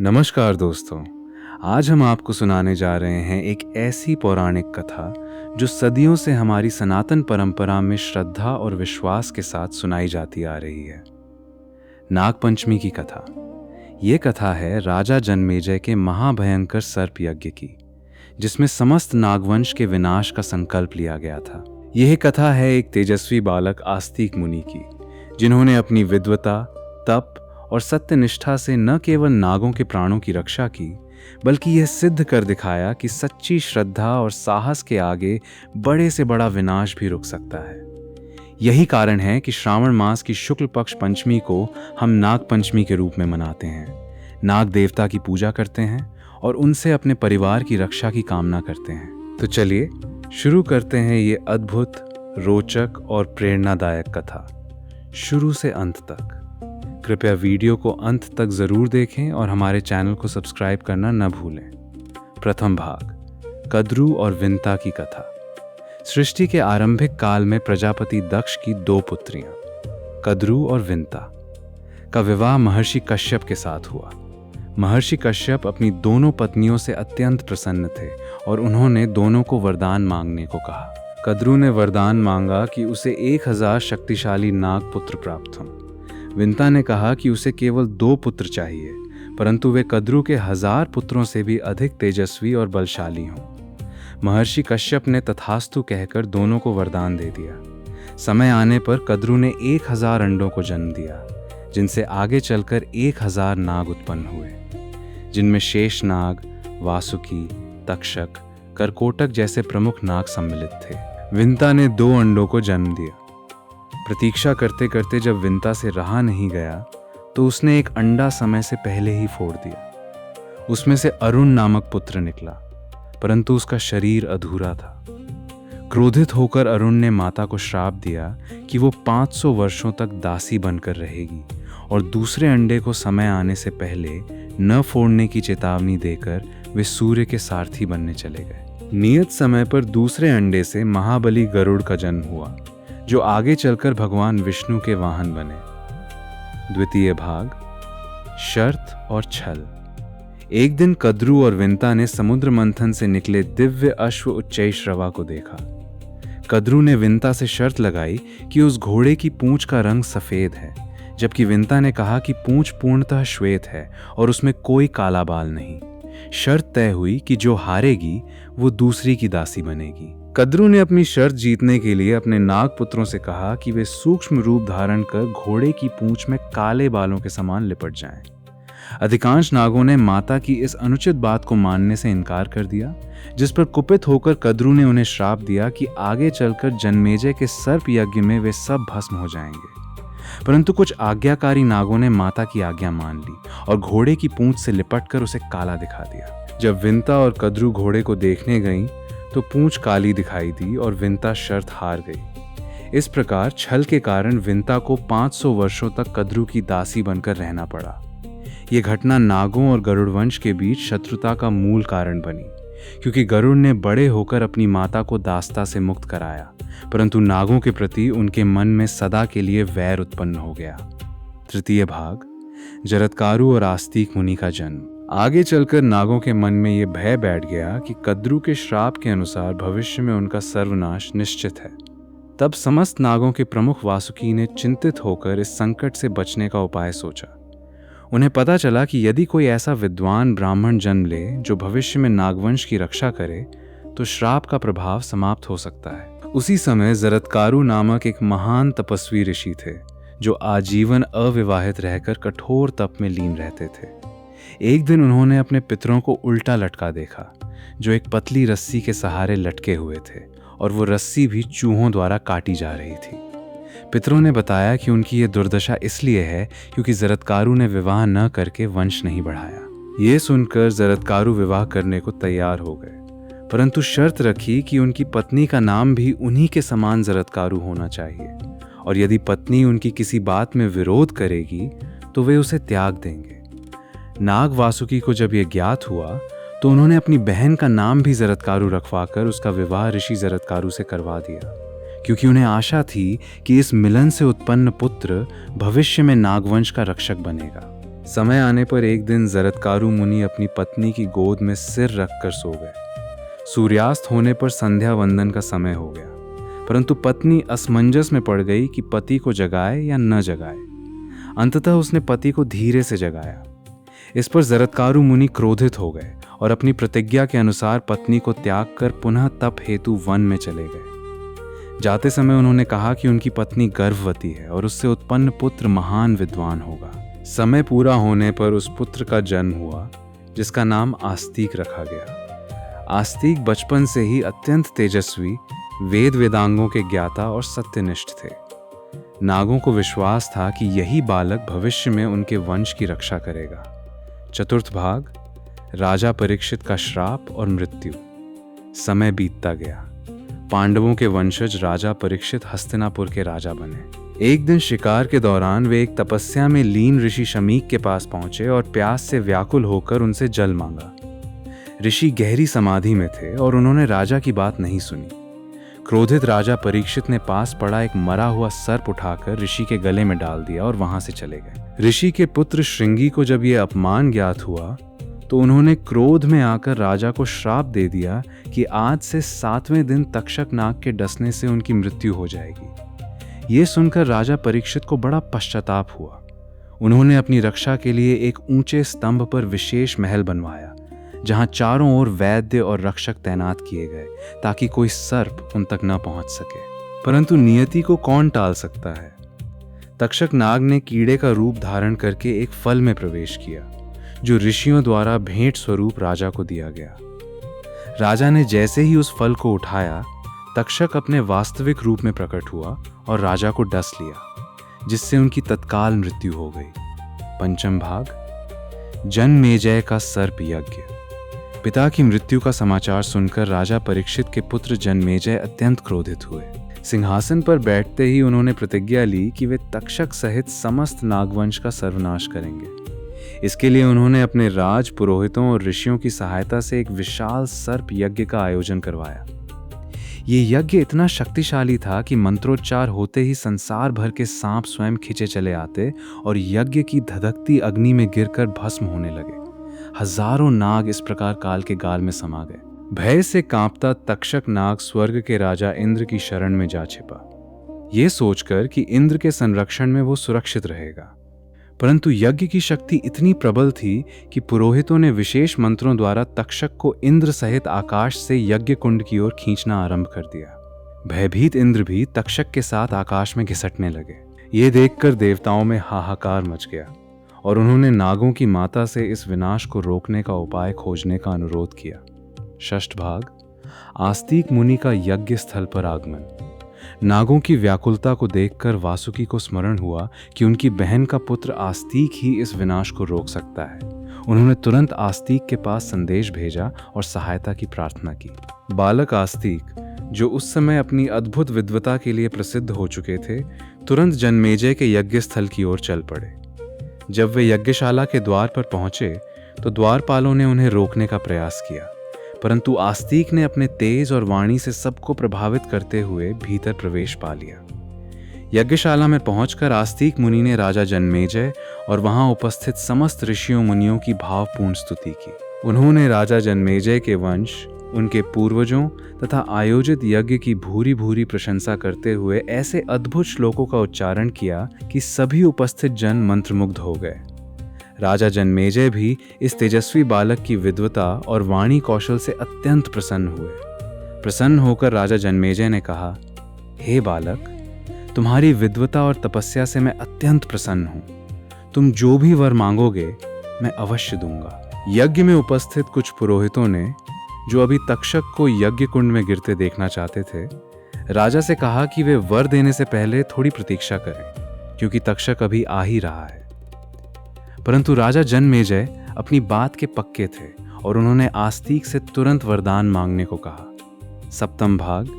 नमस्कार दोस्तों। आज हम आपको सुनाने जा रहे हैं एक ऐसी पौराणिक कथा जो सदियों से हमारी सनातन परंपरा में श्रद्धा और विश्वास के साथ सुनाई जाती आ रही है। नागपंचमी की कथा। ये कथा है राजा जन्मेजय के महाभयंकर सर्प यज्ञ की, जिसमें समस्त नागवंश के विनाश का संकल्प लिया गया था। यह कथा है एक तेजस्वी बालक आस्तिक मुनि की, जिन्होंने अपनी विद्वता, तप और सत्यनिष्ठा से न केवल नागों के प्राणों की रक्षा की, बल्कि यह सिद्ध कर दिखाया कि सच्ची श्रद्धा और साहस के आगे बड़े से बड़ा विनाश भी रुक सकता है। यही कारण है कि श्रावण मास की शुक्ल पक्ष पंचमी को हम नाग पंचमी के रूप में मनाते हैं। नाग देवता की पूजा करते हैं और उनसे अपने परिवार की रक्षा की कामना करते हैं। तो चलिए शुरू करते हैं ये अद्भुत, रोचक और प्रेरणादायक कथा, शुरू से अंत तक। कृपया वीडियो को अंत तक जरूर देखें और हमारे चैनल को सब्सक्राइब करना न भूलें। प्रथम भाग, कद्रू और विंता की कथा। सृष्टि के आरंभिक काल में प्रजापति दक्ष की दो पुत्रियां, कद्रू और विंता, का विवाह महर्षि कश्यप के साथ हुआ। महर्षि कश्यप अपनी दोनों पत्नियों से अत्यंत प्रसन्न थे और उन्होंने दोनों को वरदान मांगने को कहा। कद्रू ने वरदान मांगा कि उसे 1000 शक्तिशाली नाग पुत्र प्राप्त हों। विंता ने कहा कि उसे केवल 2 पुत्र चाहिए, परंतु वे कद्रू के 1000 पुत्रों से भी अधिक तेजस्वी और बलशाली हों। महर्षि कश्यप ने तथास्तु कहकर दोनों को वरदान दे दिया। समय आने पर कद्रू ने 1000 अंडों को जन्म दिया, जिनसे आगे चलकर 1000 नाग उत्पन्न हुए, जिनमें शेषनाग, वासुकी, तक्षक, करकोटक जैसे प्रमुख नाग सम्मिलित थे। विंता ने 2 अंडों को जन्म दिया। प्रतीक्षा करते करते जब विंता से रहा नहीं गया तो उसने एक अंडा समय से पहले ही फोड़ दिया। उसमें से अरुण नामक पुत्र निकला, परंतु उसका शरीर अधूरा था। क्रोधित होकर अरुण ने माता को श्राप दिया कि वो 500 वर्षों तक दासी बनकर रहेगी और दूसरे अंडे को समय आने से पहले न फोड़ने की चेतावनी देकर वे सूर्य के सारथी बनने चले गए। नियत समय पर दूसरे अंडे से महाबली गरुड़ का जन्म हुआ, जो आगे चलकर भगवान विष्णु के वाहन बने। द्वितीय भाग, शर्त और छल। एक दिन कद्रू और विंता ने समुद्र मंथन से निकले दिव्य अश्व उच्चैश्रवा को देखा। कद्रू ने विंता से शर्त लगाई कि उस घोड़े की पूंछ का रंग सफेद है, जबकि विंता ने कहा कि पूंछ पूर्णतः श्वेत है और उसमें कोई काला बाल नहीं। शर्त तय हुई कि जो हारेगी वो दूसरी की दासी बनेगी। कद्रू ने अपनी शर्त जीतने के लिए अपने नाग पुत्रों से कहा कि वे सूक्ष्म रूप धारण कर घोड़े की पूंछ में काले बालों के समान लिपट जाएं। अधिकांश नागों ने माता की इस अनुचित बात को मानने से इनकार कर दिया, जिस पर कुपित होकर कद्रू ने उन्हें श्राप दिया कि आगे चलकर जन्मेजय के सर्प यज्ञ में वे सब भस्म हो जाएंगे। परंतु कुछ आज्ञाकारी नागों ने माता की आज्ञा मान ली और घोड़े की पूंछ से लिपटकर उसे काला दिखा दिया। जब विंता और कद्रू घोड़े को देखने गईं, तो पूंछ काली दिखाई दी और विंता शर्त हार गई। इस प्रकार छल के कारण विंता को 500 वर्षों तक कद्रू की दासी बनकर रहना पड़ा। यह घटना नागों और गरुड़ वंश के बीच शत्रुता का मूल कारण बनी, क्योंकि गरुड़ ने बड़े होकर अपनी माता को दासता से मुक्त कराया, परंतु नागों के प्रति उनके मन में सदा के लिए वैर उत्पन्न हो गया। तृतीय भाग, जरत्कारु और आस्तिक मुनि का जन्म। आगे चलकर नागों के मन में यह भय बैठ गया कि कद्रू के श्राप के अनुसार भविष्य में उनका सर्वनाश निश्चित है। तब समस्त नागों के प्रमुख वासुकी ने चिंतित होकर इस संकट से बचने का उपाय सोचा। उन्हें पता चला कि यदि कोई ऐसा विद्वान ब्राह्मण जन्म ले जो भविष्य में नागवंश की रक्षा करे, तो श्राप का प्रभाव समाप्त हो सकता है। उसी समय जरत्कारु नामक एक महान तपस्वी ऋषि थे, जो आजीवन अविवाहित रहकर कठोर तप में लीन रहते थे। एक दिन उन्होंने अपने पितरों को उल्टा लटका देखा, जो एक पतली रस्सी के सहारे लटके हुए थे और वो रस्सी भी चूहों द्वारा काटी जा रही थी। पितरों ने बताया कि उनकी ये दुर्दशा इसलिए है क्योंकि जरत्कारु ने विवाह न करके वंश नहीं बढ़ाया। ये सुनकर जरत्कारु विवाह करने को तैयार हो गए, परंतु शर्त रखी कि उनकी पत्नी का नाम भी उन्हीं के समान जरत्कारु होना चाहिए, और यदि पत्नी उनकी किसी बात में विरोध करेगी तो वे उसे त्याग देंगे। नाग वासुकी को जब यह ज्ञात हुआ तो उन्होंने अपनी बहन का नाम भी जरत्कारु रखवाकर उसका विवाह ऋषि जरत्कारु से करवा दिया, क्योंकि उन्हें आशा थी कि इस मिलन से उत्पन्न पुत्र भविष्य में नागवंश का रक्षक बनेगा। समय आने पर एक दिन जरत्कारु मुनि अपनी पत्नी की गोद में सिर रखकर सो गए। सूर्यास्त होने पर संध्या वंदन का समय हो गया, परंतु पत्नी असमंजस में पड़ गई कि पति को जगाए या न जगाए। अंततः उसने पति को धीरे से जगाया। इस पर जरत्कारु मुनि क्रोधित हो गए और अपनी प्रतिज्ञा के अनुसार पत्नी को त्याग कर पुनः तप हेतु वन में चले गए। जाते समय उन्होंने कहा कि उनकी पत्नी गर्भवती है और उससे उत्पन्न पुत्र महान विद्वान होगा। समय पूरा होने पर उस पुत्र का जन्म हुआ, जिसका नाम आस्तिक रखा गया। आस्तिक बचपन से ही अत्यंत तेजस्वी, वेद वेदांगों के ज्ञाता और सत्यनिष्ठ थे। नागों को विश्वास था कि यही बालक भविष्य में उनके वंश की रक्षा करेगा। चतुर्थ भाग, राजा परीक्षित का श्राप और मृत्यु। समय बीतता गया। पांडवों के वंशज राजा परीक्षित हस्तिनापुर के राजा बने। एक दिन शिकार के दौरान वे एक तपस्या में लीन ऋषि शमीक के पास पहुंचे और प्यास से व्याकुल होकर उनसे जल मांगा। ऋषि गहरी समाधि में थे और उन्होंने राजा की बात नहीं सुनी। क्रोधित राजा परीक्षित ने पास पड़ा एक मरा हुआ सर्प उठाकर ऋषि के गले में डाल दिया और वहां से चले गए। ऋषि के पुत्र श्रृंगी को जब यह अपमान ज्ञात हुआ तो उन्होंने क्रोध में आकर राजा को श्राप दे दिया कि आज से 7वें दिन तक्षक नाग के डसने से उनकी मृत्यु हो जाएगी। ये सुनकर राजा परीक्षित को बड़ा पश्चाताप हुआ। उन्होंने अपनी रक्षा के लिए एक ऊंचे स्तंभ पर विशेष महल बनवाया, जहां चारों ओर वैद्य और रक्षक तैनात किए गए ताकि कोई सर्प उन तक न पहुंच सके। परंतु नियति को कौन टाल सकता है। तक्षक नाग ने कीड़े का रूप धारण करके एक फल में प्रवेश किया, जो ऋषियों द्वारा भेंट स्वरूप राजा को दिया गया। राजा ने जैसे ही उस फल को उठाया, तक्षक अपने वास्तविक रूप में प्रकट हुआ और राजा को डस लिया, जिससे उनकी तत्काल मृत्यु हो गई। पंचम भाग, जनमेजय का सर्प यज्ञ। पिता की मृत्यु का समाचार सुनकर राजा परीक्षित के पुत्र जनमेजय अत्यंत क्रोधित हुए। सिंहासन पर बैठते ही उन्होंने प्रतिज्ञा ली कि वे तक्षक सहित समस्त नागवंश का सर्वनाश करेंगे। इसके लिए उन्होंने अपने राज पुरोहितों और ऋषियों की सहायता से एक विशाल सर्प यज्ञ का आयोजन करवाया। ये यज्ञ इतना शक्तिशाली था कि मंत्रोच्चार होते ही संसार भर के सांप स्वयं खींचे चले आते और यज्ञ की धधकती अग्नि में गिरकर भस्म होने लगे। हजारों नाग इस प्रकार काल के गाल में समा गए। भय से कांपता तक्षक नाग स्वर्ग के राजा इंद्र की शरण में जा छिपा, ये सोचकर कि इंद्र के संरक्षण में वो सुरक्षित रहेगा। परंतु यज्ञ की शक्ति इतनी प्रबल थी कि पुरोहितों ने विशेष मंत्रों द्वारा तक्षक को इंद्र सहित आकाश से यज्ञ कुंड की ओर खींचना आरंभ कर दिया। भयभीत इंद्र भी तक्षक के साथ आकाश में घिसटने लगे। ये देखकर देवताओं में हाहाकार मच गया और उन्होंने नागों की माता से इस विनाश को रोकने का उपाय खोजने का अनुरोध किया। षष्ठ भाग, आस्तिक मुनि का यज्ञ स्थल पर आगमन। नागों की व्याकुलता को देखकर वासुकी को स्मरण हुआ कि उनकी बहन का पुत्र आस्तिक ही इस विनाश को रोक सकता है। उन्होंने तुरंत आस्तिक के पास संदेश भेजा और सहायता की प्रार्थना की। बालक आस्तिक, जो उस समय अपनी अद्भुत विद्वता के लिए प्रसिद्ध हो चुके थे, तुरंत जनमेजय के यज्ञ स्थल की ओर चल पड़े। जब वे यज्ञशाला के द्वार पर पहुंचे तो द्वारपालों ने उन्हें रोकने का प्रयास किया, परंतु आस्तिक ने अपने तेज और वाणी से सबको प्रभावित करते हुए भीतर प्रवेश पा लिया। यज्ञशाला में पहुंचकर आस्तिक मुनि ने राजा जनमेजय और वहां उपस्थित समस्त ऋषियों मुनियों की भावपूर्ण स्तुति की। उन्होंने राजा जनमेजय के वंश, उनके पूर्वजों तथा आयोजित यज्ञ की भूरी भूरी प्रशंसा करते हुए ऐसे अद्भुत श्लोकों का उच्चारण किया कि सभी उपस्थित जन मंत्रमुग्ध हो गए। राजा जनमेजय भी इस तेजस्वी बालक की विद्वता और वाणी कौशल से अत्यंत प्रसन्न हुए। प्रसन्न होकर राजा जनमेजय ने कहा, हे बालक, तुम्हारी विद्वता और तपस्या से मैं अत्यंत प्रसन्न हूँ। तुम जो भी वर मांगोगे मैं अवश्य दूंगा। यज्ञ में उपस्थित कुछ पुरोहितों ने, जो अभी तक्षक को यज्ञ कुंड में गिरते देखना चाहते थे, राजा से कहा कि वे वर देने से पहले थोड़ी प्रतीक्षा करें, क्योंकि तक्षक अभी आ ही रहा है। परंतु राजा जनमेजय अपनी बात के पक्के थे और उन्होंने आस्तिक से तुरंत वरदान मांगने को कहा। सप्तम भाग,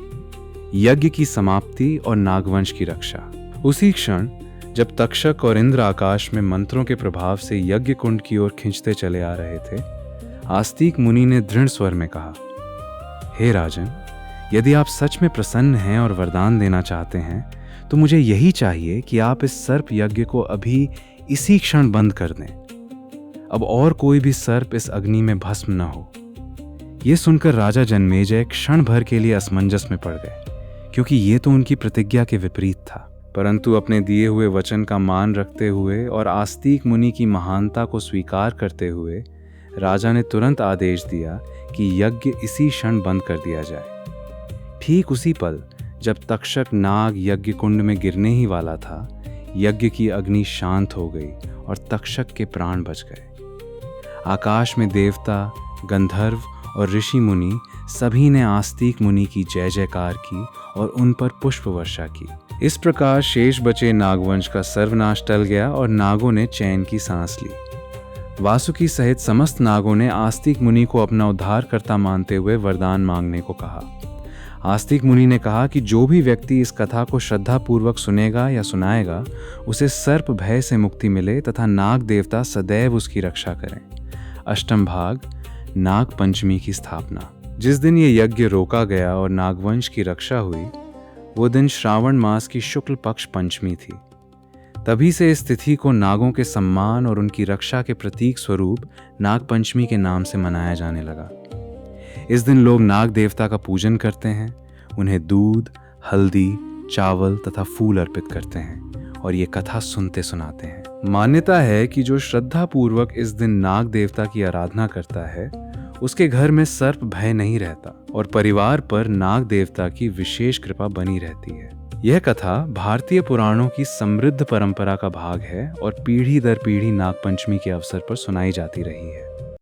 यज्ञ की समाप्ति और नागवंश की रक्षा। उसी क्षण जब तक्षक और इंद्र आकाश में मंत्रों के प्रभाव से यज्ञ कुंड की ओर खींचते चले आ रहे थे, आस्तिक मुनि ने दृढ़ स्वर में कहा, हे राजन, यदि आप सच में प्रसन्न हैं और वरदान देना चाहते हैं तो मुझे यही चाहिए कि आप इस सर्प यज्ञ को अभी इसी क्षण बंद कर दें अब और कोई भी सर्प इस अग्नि में भस्म न हो। ये सुनकर राजा जन्मेजय क्षण भर के लिए असमंजस में पड़ गए, क्योंकि ये तो उनकी प्रतिज्ञा के विपरीत था। परंतु अपने दिए हुए वचन का मान रखते हुए और आस्तिक मुनि की महानता को स्वीकार करते हुए राजा ने तुरंत आदेश दिया कि यज्ञ इसी क्षण बंद कर दिया जाए। ठीक उसी पल जब तक्षक नाग यज्ञ कुंड में गिरने ही वाला था, यज्ञ की अग्नि शांत हो गई और तक्षक के प्राण बच गए। आकाश में देवता, गंधर्व और ऋषि मुनि सभी ने आस्तिक मुनि की जय जयकार की और उन पर पुष्प वर्षा की। इस प्रकार शेष बचे नागवंश का सर्वनाश टल गया और नागों ने चैन की सांस ली। वासुकी सहित समस्त नागों ने आस्तिक मुनि को अपना उद्धारकर्ता मानते हुए वरदान मांगने को कहा। आस्तिक मुनि ने कहा कि जो भी व्यक्ति इस कथा को श्रद्धापूर्वक सुनेगा या सुनाएगा, उसे सर्प भय से मुक्ति मिले तथा नाग देवता सदैव उसकी रक्षा करें। अष्टम भाग, नाग पंचमी की स्थापना। जिस दिन ये यज्ञ रोका गया और नागवंश की रक्षा हुई, वो दिन श्रावण मास की शुक्ल पक्ष पंचमी थी। तभी से इस तिथि को नागों के सम्मान और उनकी रक्षा के प्रतीक स्वरूप नाग पंचमी के नाम से मनाया जाने लगा। इस दिन लोग नाग देवता का पूजन करते हैं, उन्हें दूध, हल्दी, चावल तथा फूल अर्पित करते हैं और ये कथा सुनते सुनाते हैं। मान्यता है कि जो श्रद्धा पूर्वक इस दिन नाग देवता की आराधना करता है, उसके घर में सर्प भय नहीं रहता और परिवार पर नाग देवता की विशेष कृपा बनी रहती है। यह कथा भारतीय पुराणों की समृद्ध परंपरा का भाग है और पीढ़ी दर पीढ़ी नागपंचमी के अवसर पर सुनाई जाती रही है।